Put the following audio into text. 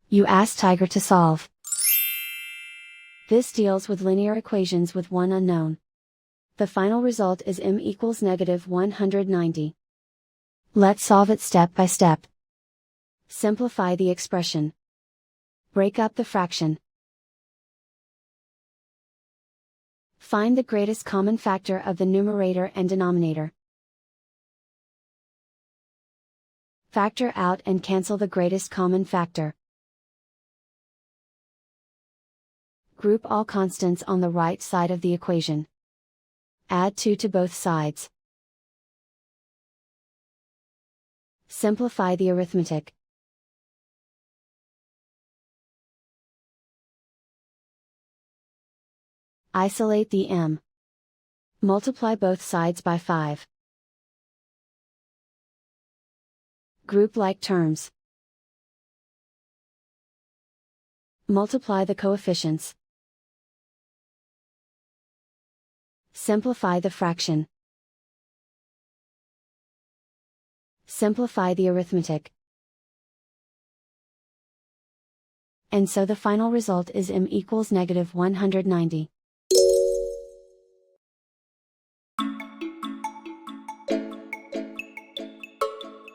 You ask Tiger to solve. This deals with linear equations with one unknown. The final result is m equals -190. Let's solve it step by step. Simplify the expression. Break up the fraction. Find the greatest common factor of the numerator and denominator. Factor out and cancel the greatest common factor. Group all constants on the right side of the equation. Add 2 to both sides. Simplify the arithmetic. Isolate the m. Multiply both sides by 5. Group like terms. Multiply the coefficients. Simplify the fraction. Simplify the arithmetic. And so the final result is m equals -190.